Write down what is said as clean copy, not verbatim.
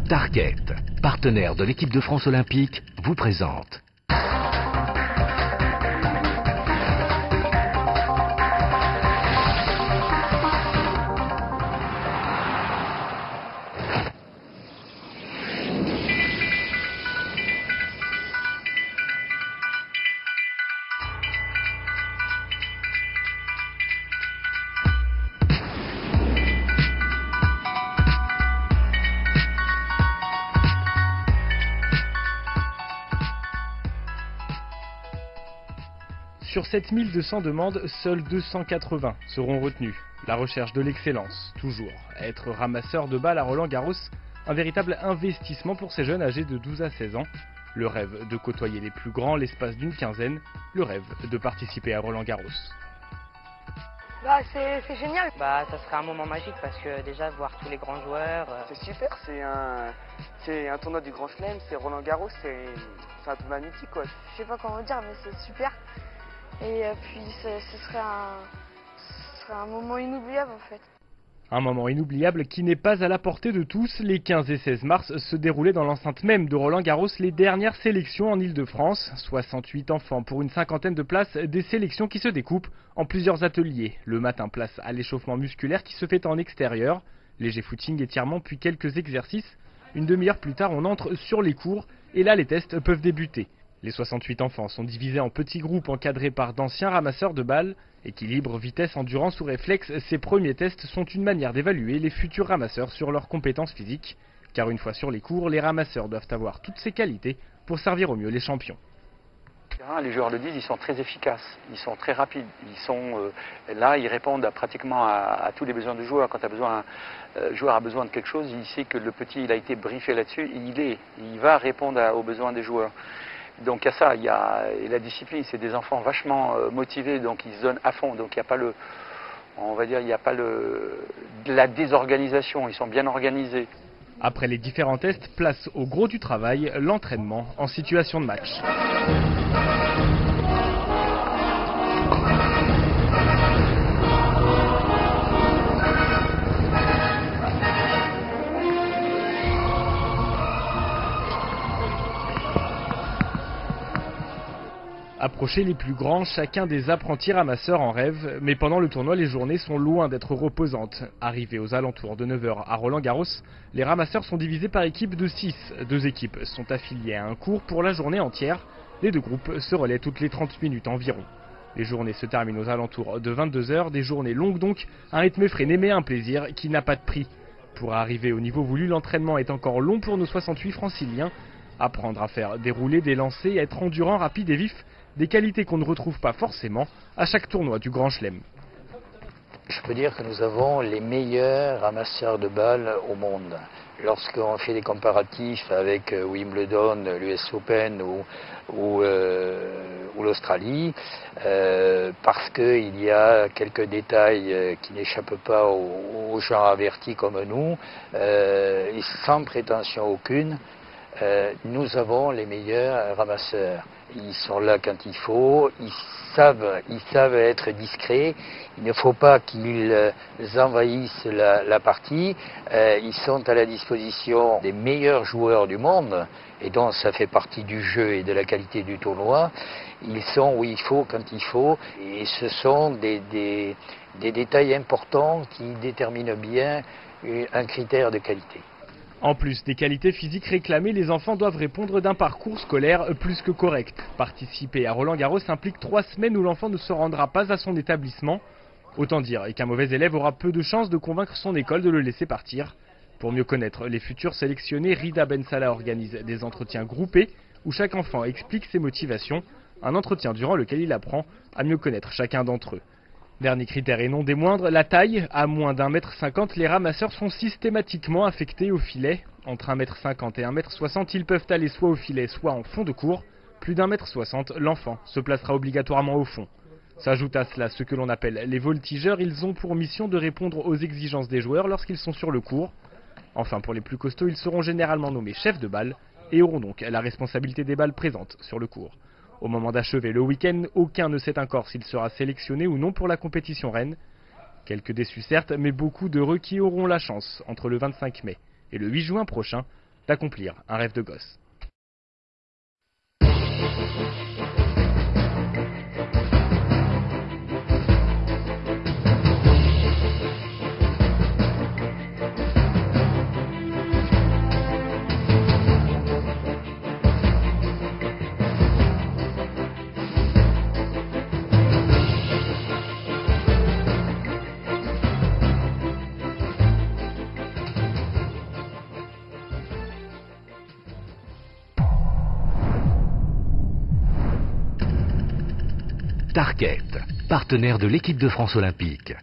Target, partenaire de l'équipe de France olympique, vous présente. Sur 7200 demandes, seuls 280 seront retenues. La recherche de l'excellence, toujours. Être ramasseur de balles à Roland-Garros, un véritable investissement pour ces jeunes âgés de 12 à 16 ans. Le rêve de côtoyer les plus grands l'espace d'une quinzaine, le rêve de participer à Roland-Garros. C'est génial. Ça serait un moment magique parce que déjà voir tous les grands joueurs. C'est super, c'est un tournoi du Grand Chelem, c'est Roland-Garros, c'est un peu magnifique quoi. Je sais pas comment dire, mais c'est super. Et puis ce serait un moment inoubliable en fait. Un moment inoubliable qui n'est pas à la portée de tous. Les 15 et 16 mars se déroulaient dans l'enceinte même de Roland-Garros les dernières sélections en Île-de-France. 68 enfants pour une cinquantaine de places, des sélections qui se découpent en plusieurs ateliers. Le matin, place à l'échauffement musculaire qui se fait en extérieur. Léger footing, étirement puis quelques exercices. Une demi-heure plus tard, on entre sur les cours et là les tests peuvent débuter. Les 68 enfants sont divisés en petits groupes encadrés par d'anciens ramasseurs de balles. Équilibre, vitesse, endurance ou réflexe, ces premiers tests sont une manière d'évaluer les futurs ramasseurs sur leurs compétences physiques. Car une fois sur les cours, les ramasseurs doivent avoir toutes ces qualités pour servir au mieux les champions. Les joueurs le disent, ils sont très efficaces, ils sont très rapides, ils répondent pratiquement à tous les besoins du joueur. Quand un joueur a besoin de quelque chose, il sait que le petit il a été briefé là-dessus, il va répondre aux besoins des joueurs. Donc il y a ça, et la discipline, c'est des enfants vachement motivés, donc ils se donnent à fond. Donc il n'y a pas de la désorganisation, ils sont bien organisés. Après les différents tests, place au gros du travail, l'entraînement en situation de match. Approcher les plus grands, chacun des apprentis ramasseurs en rêve, mais pendant le tournoi, les journées sont loin d'être reposantes. Arrivés aux alentours de 9h à Roland-Garros, les ramasseurs sont divisés par équipe de 6. 2 équipes sont affiliées à un cours pour la journée entière. Les 2 groupes se relaient toutes les 30 minutes environ. Les journées se terminent aux alentours de 22h, des journées longues donc, un rythme effréné mais un plaisir qui n'a pas de prix. Pour arriver au niveau voulu, l'entraînement est encore long pour nos 68 franciliens. Apprendre à faire dérouler des lancers, être endurant, rapide et vif, des qualités qu'on ne retrouve pas forcément à chaque tournoi du Grand Chelem. Je peux dire que nous avons les meilleurs ramasseurs de balles au monde. Lorsqu'on fait des comparatifs avec Wimbledon, l'US Open ou l'Australie, parce qu'il y a quelques détails qui n'échappent pas aux gens avertis comme nous, et sans prétention aucune, nous avons les meilleurs ramasseurs. Ils sont là quand il faut, ils savent être discrets, il ne faut pas qu'ils envahissent la partie, ils sont à la disposition des meilleurs joueurs du monde, et donc ça fait partie du jeu et de la qualité du tournoi. Ils sont où il faut, quand il faut, et ce sont des détails importants qui déterminent bien un critère de qualité. En plus des qualités physiques réclamées, les enfants doivent répondre d'un parcours scolaire plus que correct. Participer à Roland-Garros implique 3 semaines où l'enfant ne se rendra pas à son établissement. Autant dire qu'un mauvais élève aura peu de chances de convaincre son école de le laisser partir. Pour mieux connaître les futurs sélectionnés, Rida Ben Salah organise des entretiens groupés où chaque enfant explique ses motivations. Un entretien durant lequel il apprend à mieux connaître chacun d'entre eux. Dernier critère et non des moindres, la taille. À moins d'1,50 m, les ramasseurs sont systématiquement affectés au filet. Entre 1,50 m et 1,60 m, ils peuvent aller soit au filet, soit en fond de cours. Plus d'1,60 m, l'enfant se placera obligatoirement au fond. S'ajoute à cela ce que l'on appelle les voltigeurs. Ils ont pour mission de répondre aux exigences des joueurs lorsqu'ils sont sur le court. Enfin, pour les plus costauds, ils seront généralement nommés chefs de balle et auront donc la responsabilité des balles présentes sur le court. Au moment d'achever le week-end, aucun ne sait encore s'il sera sélectionné ou non pour la compétition reine. Quelques déçus certes, mais beaucoup d'heureux qui auront la chance, entre le 25 mai et le 8 juin prochain, d'accomplir un rêve de gosse. Tarkett, partenaire de l'équipe de France olympique.